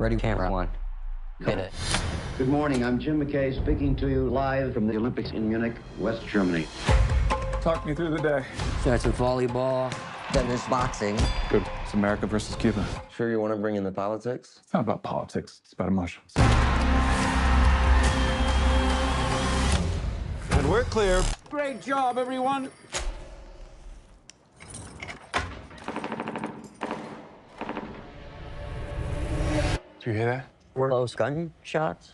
Ready, camera one. Hit it. Good morning. I'm Jim McKay speaking to you live from the Olympics in Munich, West Germany. Talk me through the day. So it's a volleyball. Then there's boxing. Good. It's America versus Cuba. Sure you want to bring in the politics? It's not about politics. It's about emotions. And we're clear. Great job, everyone. Do you hear that? Close gunshots.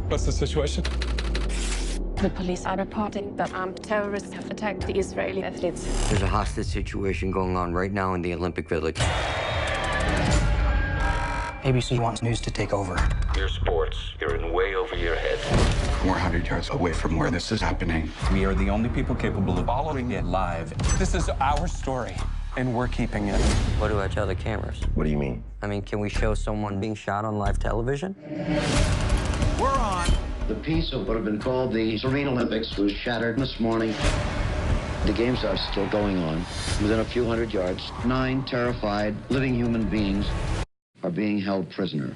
What's the situation? The police are reporting that armed terrorists have attacked the Israeli athletes. There's a hostage situation going on right now in the Olympic Village. ABC wants news to take over. Your sports, you're in way over your head. 400 yards away from where this is happening. We are the only people capable of following it live. This is our story, and we're keeping it. What do I tell the cameras? What do you mean? I mean, can we show someone being shot on live television? We're on. The peace of what have been called the Serene Olympics was shattered this morning. The games are still going on. Within a few hundred yards, 9 terrified living human beings are being held prisoner.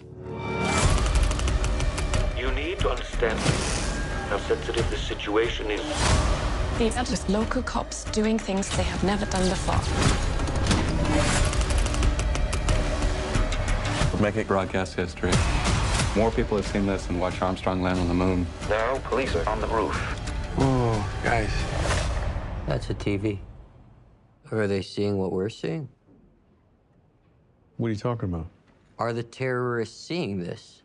You need to understand how sensitive this situation is. These are just local cops doing things they have never done before. We'll make it broadcast history. More people have seen this than watch Armstrong land on the moon. Now, police are on the roof. Whoa, guys. That's a TV. Are they seeing what we're seeing? What are you talking about? Are the terrorists seeing this?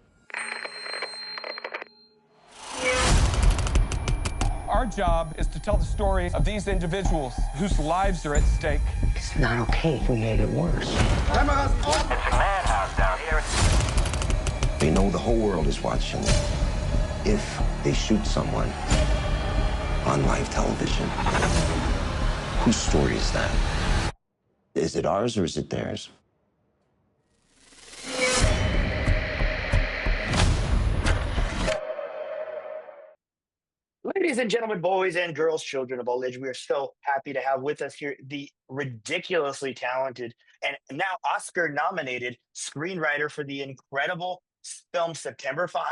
Our job is to tell the stories of these individuals whose lives are at stake. It's not okay if we made it worse. Cameras on. It's a madhouse down here. They know the whole world is watching. If they shoot someone on live television, whose story is that? Is it ours or is it theirs? Ladies and gentlemen, boys and girls, children of all age, we are so happy to have with us here the ridiculously talented and now Oscar-nominated screenwriter for the incredible film September 5,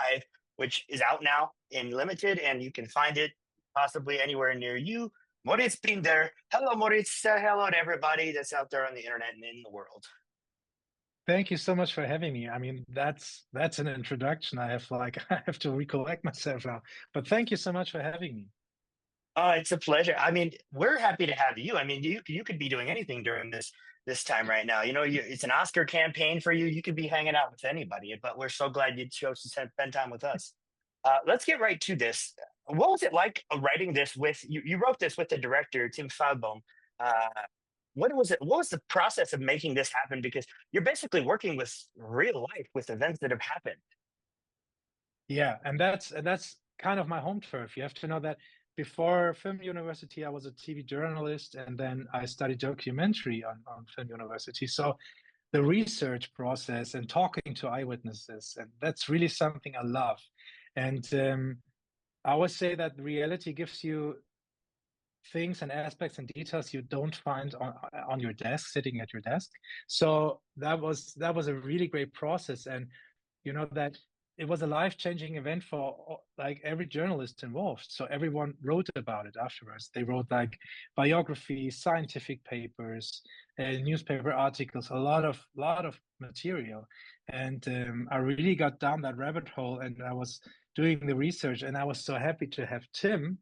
which is out now in limited, and you can find it possibly anywhere near you. Moritz Binder. Hello, Moritz. Hello to everybody that's out there on the internet and in the world. Thank you so much for having me. I mean, that's an introduction. I have to recollect myself now. But thank you so much for having me. It's a pleasure. I mean, we're happy to have you. I mean, you could be doing anything during this time right now. You know, it's an Oscar campaign for you. You could be hanging out with anybody, but we're so glad you chose to spend time with us. Let's get right to this. What was it like writing this with you? You wrote this with the director, Tim Falbaum. What was the process of making this happen? Because you're basically working with real life, with events that have happened. Yeah, and that's kind of my home turf. You have to know that before film university, I was a TV journalist, and then I studied documentary on film university. So the research process and talking to eyewitnesses, and that's really something I love. And I always say that reality gives you things and aspects and details you don't find on your desk, sitting at your desk. So that was a really great process, and you know that it was a life-changing event for like every journalist involved. So everyone wrote about it afterwards. They wrote like biographies, scientific papers, newspaper articles, a lot of material, and I really got down that rabbit hole, and I was doing the research, and I was so happy to have Tim.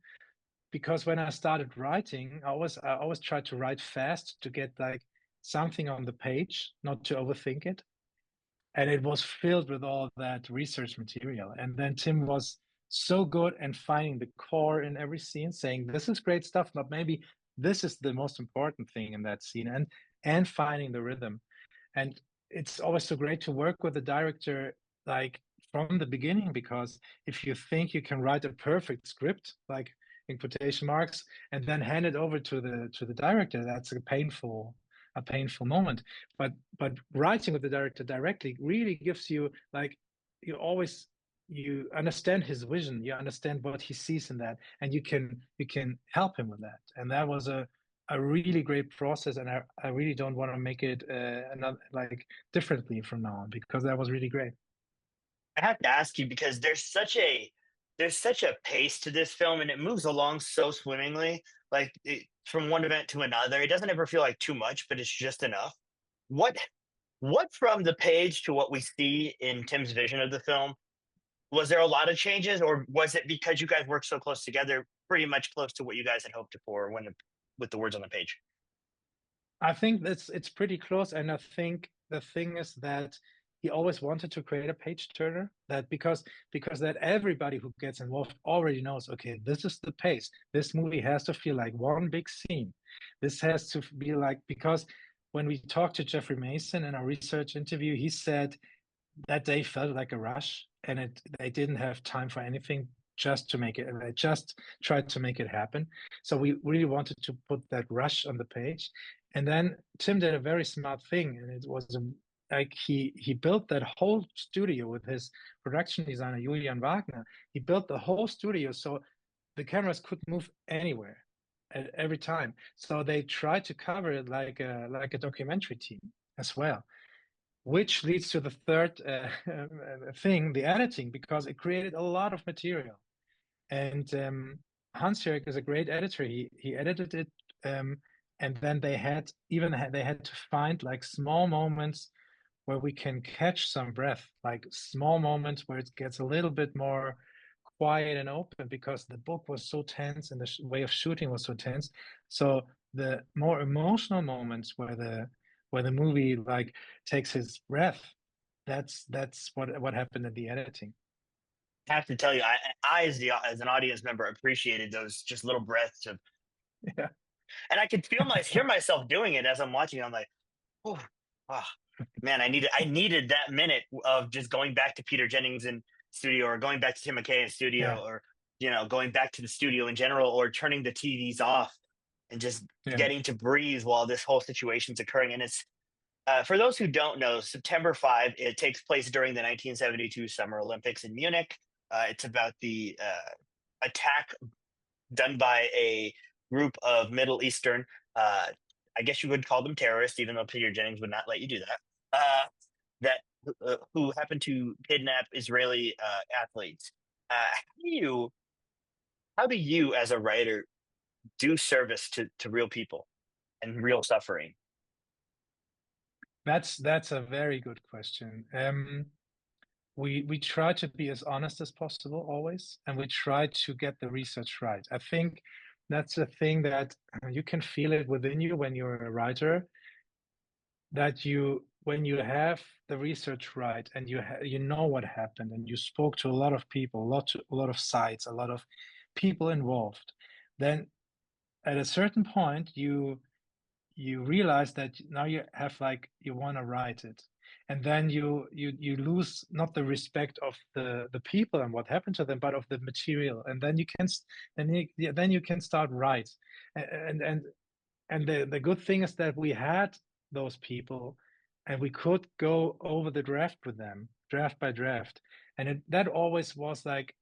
Because when I started writing, I always tried to write fast to get like something on the page, not to overthink it. And it was filled with all that research material. And then Tim was so good in finding the core in every scene, saying, this is great stuff, but maybe this is the most important thing in that scene, and finding the rhythm. And it's always so great to work with the director, like from the beginning, because if you think you can write a perfect script, like in quotation marks, and then hand it over to the director, that's a painful moment. But writing with the director directly really gives you, like, you understand his vision, you understand what he sees in that, and you can help him with that. And that was a a really great process, and I really don't want to make it another like differently from now on, because that was really great. I have to ask you because there's such a pace to this film, and it moves along so swimmingly, like from one event to another. It doesn't ever feel like too much, but it's just enough. What what from the page to what we see in Tim's vision of the film, was there a lot of changes, or was it because you guys worked so close together, pretty much close to what you guys had hoped for with the words on the page? I think it's pretty close, and I think the thing is that he always wanted to create a page turner, that because that everybody who gets involved already knows, okay, this is the pace. This movie has to feel like one big scene. This has to be like, because when we talked to Jeffrey Mason in our research interview, he said that day felt like a rush, and they didn't have time for anything, just to make it, and they just tried to make it happen. So we really wanted to put that rush on the page. And then Tim did a very smart thing, and it was like he built that whole studio with his production designer Julian Wagner. He built the whole studio so the cameras could move anywhere at every time. So they tried to cover it like a documentary team as well, which leads to the third thing, the editing, because it created a lot of material. And Hans-Jörg is a great editor. He edited it, and then they had to find like small moments where we can catch some breath, like small moments where it gets a little bit more quiet and open, because the book was so tense and the way of shooting was so tense. So the more emotional moments where the movie like takes his breath, that's what happened in the editing. I have to tell you, I as an audience member appreciated those just little breaths of, Yeah. and I could hear myself doing it as I'm watching it. I'm like, oh, man, I needed that minute of just going back to Peter Jennings in studio, or going back to Tim McKay in studio, Yeah. or going back to the studio in general, or turning the TVs off and just getting to breathe while this whole situation's occurring. And it's for those who don't know, September 5, it takes place during the 1972 Summer Olympics in Munich. It's about the attack done by a group of Middle Eastern, I guess you would call them terrorists, even though Peter Jennings would not let you do that, who happened to kidnap Israeli athletes. How do you, as a writer, do service to real people and real suffering? That's a very good question. We try to be as honest as possible always, and we try to get the research right. I think that's a thing that you can feel it within you when you're a writer, that when you have the research right, and you know what happened, and you spoke to a lot of people, a lot of sites, a lot of people involved, then at a certain point you realize that now you have like, you want to write it, and then you lose not the respect of the people and what happened to them, but of the material, and then you can start right. And the good thing is that we had those people, and we could go over the draft with them, draft by draft, and that always was like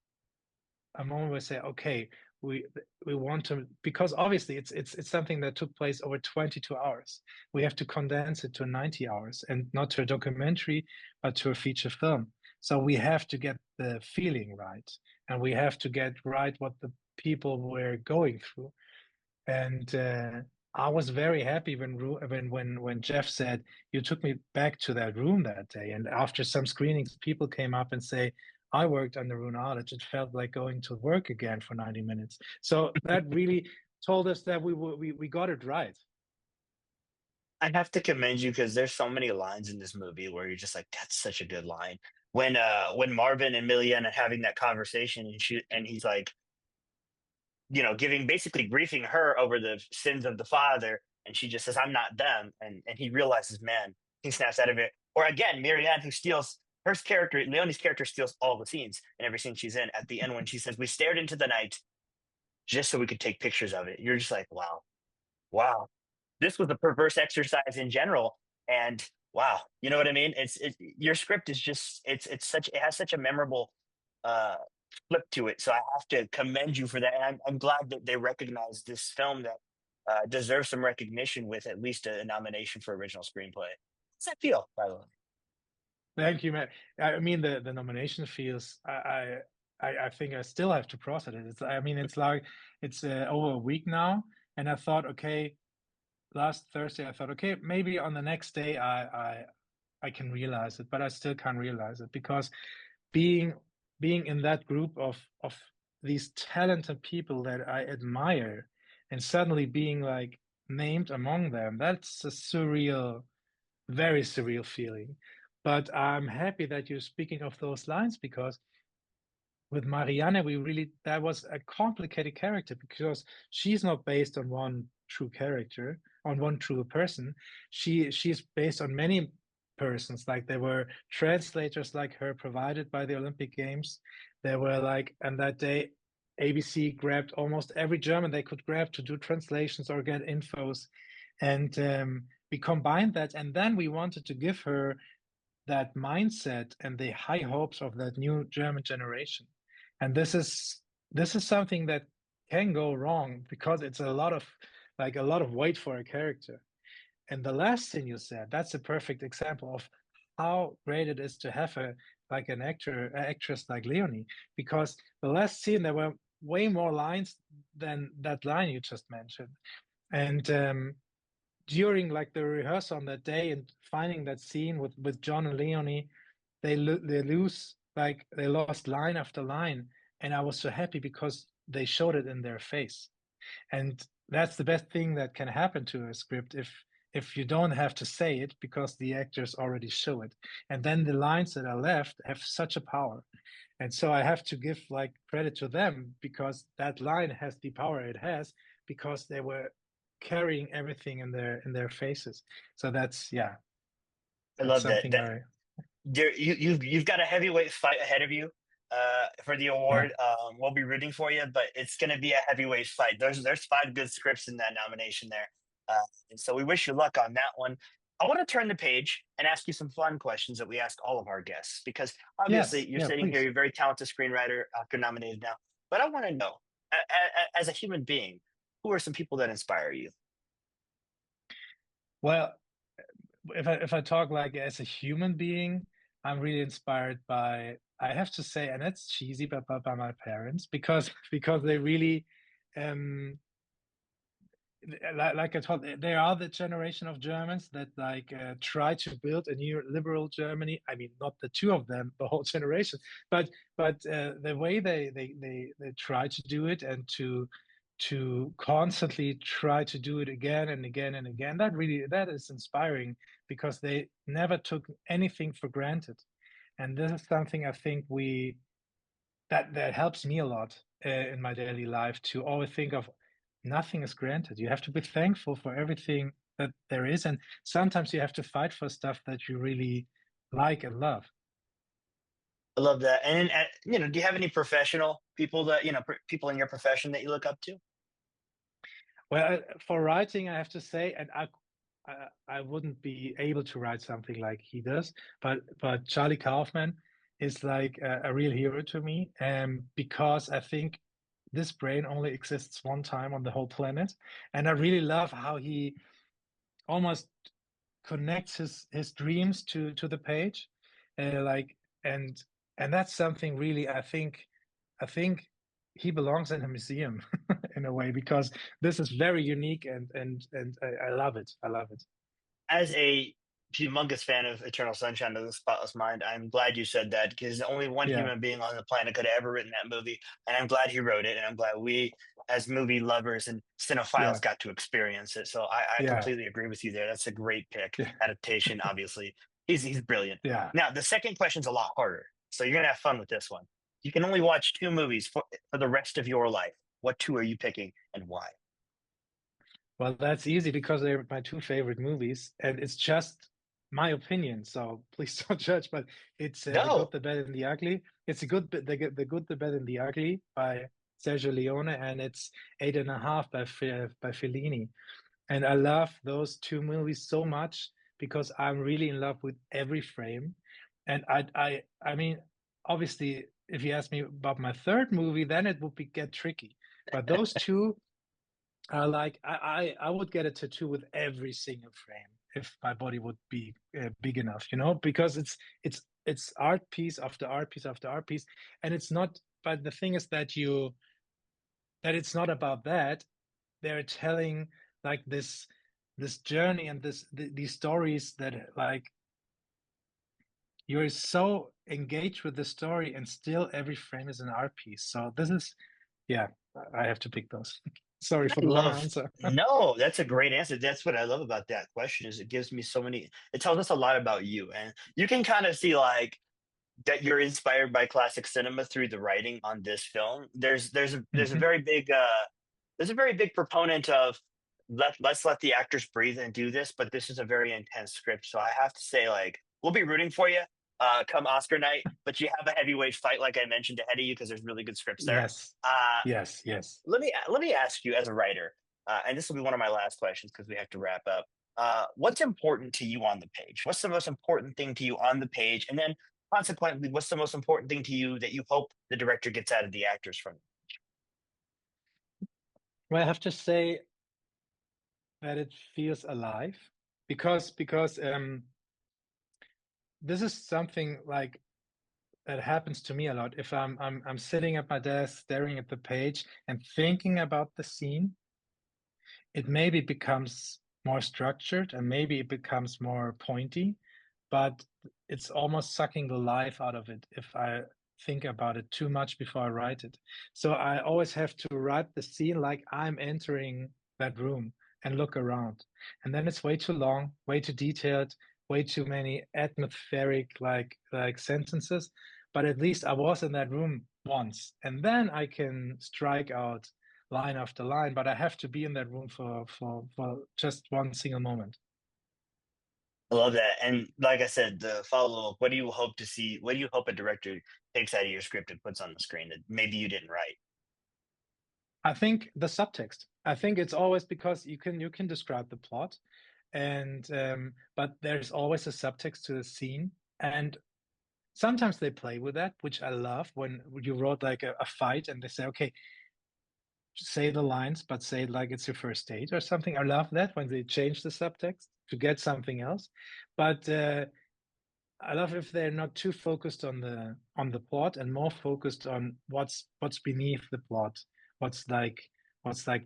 a moment where we say, okay, we want to, because obviously it's something that took place over 22 hours. We have to condense it to 90 hours, and not to a documentary, but to a feature film. So we have to get the feeling right, and we have to get right what the people were going through. And I was very happy when Jeff said, you took me back to that room that day. And after some screenings, people came up and say, I worked on the Rune Knowledge. It felt like going to work again for 90 minutes. So that really told us that we got it right. I have to commend you, because there's so many lines in this movie where you're just like, that's such a good line. When Marvin and Millian are having that conversation, and he's like, basically griefing her over the sins of the father, and she just says, I'm not them, and he realizes, man, he snaps out of it. Or again, Marianne, who steals her character, Leonie's character, steals all the scenes and every scene she's in. At the end, when she says, we stared into the night just so we could take pictures of it, you're just like, wow, this was a perverse exercise in general. And wow, you know what I mean? Your script is just, it has such a memorable flip to it. So I have to commend you for that. And I'm glad that they recognize this film, that deserves some recognition with at least a nomination for original screenplay. How's that feel, by the way? Thank you, man. I mean, the nomination feels. I think I still have to process it. I mean, it's like it's over a week now, and I thought, okay, last Thursday, I thought, okay, maybe on the next day, I can realize it, but I still can't realize it because being in that group of these talented people that I admire, and suddenly being like named among them, that's a surreal, very surreal feeling. But I'm happy that you're speaking of those lines because with Marianne, that was a complicated character because she's not based on one true character, on one true person. She's based on many persons. Like there were translators like her provided by the Olympic Games. There were like, and that day, ABC grabbed almost every German they could grab to do translations or get infos. And we combined that. And then we wanted to give her that mindset and the high hopes of that new German generation. And this is something that can go wrong because it's a lot of weight for a character. And the last thing you said, that's a perfect example of how great it is to have an actress like Leonie, because the last scene there were way more lines than that line you just mentioned. And during like the rehearsal on that day and finding that scene with John and Leonie, they lost line after line, and I was so happy because they showed it in their face. And that's the best thing that can happen to a script if you don't have to say it because the actors already show it. And then the lines that are left have such a power. And so I have to give like credit to them because that line has the power it has because they were carrying everything in their faces. So that's I love that. You've got a heavyweight fight ahead of you for the award. We'll be rooting for you, but it's going to be a heavyweight fight. There's 5 good scripts in that nomination there, and so we wish you luck on that one. I want to turn the page and ask you some fun questions that we ask all of our guests because obviously you're sitting here, you're a very talented screenwriter, Oscar nominated now. But I want to know, as a human being, who are some people that inspire you? Well, if I talk like as a human being, I'm really inspired by, I have to say, and that's cheesy, but by my parents because they really, like I told, they are the generation of Germans that like try to build a new liberal Germany. I mean, not the two of them, the whole generation, but the way they try to do it and to constantly try to do it again and again and again. That is inspiring because they never took anything for granted. And this is something I think that helps me a lot in my daily life to always think of nothing is granted. You have to be thankful for everything that there is. And sometimes you have to fight for stuff that you really like and love. I love that. And do you have any professional people that, people in your profession that you look up to? Well, for writing, I have to say, and I wouldn't be able to write something like he does, but Charlie Kaufman is like a real hero to me, because I think this brain only exists one time on the whole planet, and I really love how he almost connects his dreams to the page, and that's something really I think he belongs in a museum in a way because this is very unique and I love it. I love it. As a humongous fan of Eternal Sunshine of the Spotless Mind, I'm glad you said that because only one human being on the planet could have ever written that movie, and I'm glad he wrote it, and I'm glad we, as movie lovers and cinephiles, got to experience it. So I completely agree with you there. That's a great pick. Adaptation, obviously, he's brilliant. Now the second question's a lot harder, so you're gonna have fun with this one. You can only watch 2 movies for the rest of your life. What 2 are you picking and why? Well, that's easy because they're my 2 favorite movies, and it's just my opinion. So please don't judge. But it's The Good, the Bad, and the Ugly. It's the Good, the Bad, and the Ugly by Sergio Leone, and it's 8.5 by Fellini. And I love those 2 movies so much because I'm really in love with every frame. And I mean, obviously, if you ask me about my 3rd movie, then it would get tricky. But those 2 I would get a tattoo with every single frame if my body would be big enough, because it's art piece after art piece after art piece, and it's not. But the thing is that it's not about that. They're telling like this journey and these stories that like you're so engaged with the story, and still every frame is an art piece. So this is, yeah, I have to pick those. Sorry for the long answer. No, that's a great answer. That's what I love about that question is it gives me it tells us a lot about you. And you can kind of see like that you're inspired by classic cinema through the writing on this film. There's a very big proponent of let's let the actors breathe and do this, but this is a very intense script. So I have to say, like, we'll be rooting for you come Oscar night, but you have a heavyweight fight, like I mentioned, ahead of you because there's really good scripts there. Yes. Let me ask you as a writer, and this will be one of my last questions because we have to wrap up. What's important to you on the page? What's the most important thing to you on the page? And then consequently, what's the most important thing to you that you hope the director gets out of the actors from it? Well, I have to say that it feels alive because this is something like that happens to me a lot. If I'm sitting at my desk staring at the page and thinking about the scene, it maybe becomes more structured and maybe it becomes more pointy, but it's almost sucking the life out of it if I think about it too much before I write it. So I always have to write the scene like I'm entering that room and look around. And then it's way too long, way too detailed, way too many atmospheric like sentences. But at least I was in that room once, and then I can strike out line after line. But I have to be in that room for just one single moment. I love that. And like I said, the follow-up, what do you hope to see? What do you hope a director takes out of your script and puts on the screen that maybe you didn't write? I think the subtext. I think it's always because you can describe the plot, and but there's always a subtext to the scene, and sometimes they play with that, which I love. When you wrote like a fight and they say, okay, say the lines, but say it like it's your first date or something. I love that when they change the subtext to get something else. But I love if they're not too focused on the plot and more focused on what's beneath the plot, what's like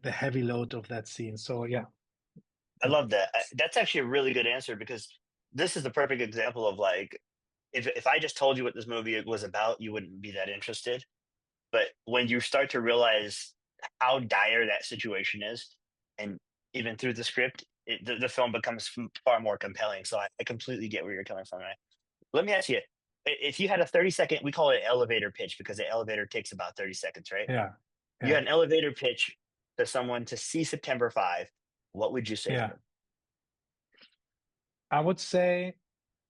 the heavy load of that scene. So yeah. I love that. That's actually a really good answer because this is the perfect example of like if I just told you what this movie was about, you wouldn't be that interested. But when you start to realize how dire that situation is, and even through the script, the film becomes far more compelling. So I completely get where you're coming from. Right? Let me ask you, if you had a 30-second, we call it an elevator pitch because the elevator takes about 30 seconds, right? Yeah. You had an elevator pitch to someone to see September 5. What would you say? Yeah. I would say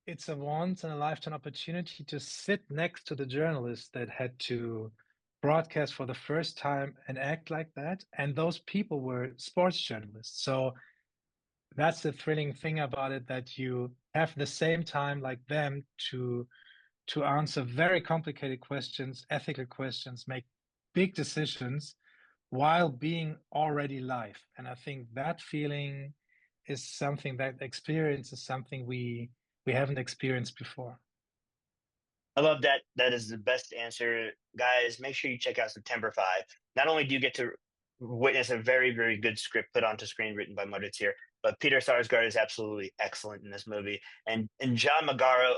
it's a once in a lifetime opportunity to sit next to the journalist that had to broadcast for the first time and act like that. And those people were sports journalists. So that's the thrilling thing about it, that you have the same time like them to answer very complicated questions, ethical questions, make big decisions while being already live. And I think that feeling is something, that experience is something we haven't experienced before. I love that. That is the best answer. Guys, make sure you check out September 5. Not only do you get to witness a very, very good script put onto screen written by Moritz here, but Peter Sarsgaard is absolutely excellent in this movie. And John Magaro,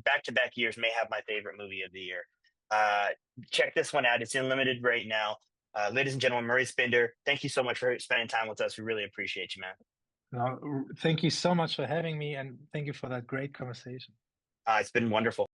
back-to-back years, may have my favorite movie of the year. Check this one out. It's in limited right now. Ladies and gentlemen, Moritz Binder, thank you so much for spending time with us. We really appreciate you, man. No, thank you so much for having me, and thank you for that great conversation. It's been wonderful.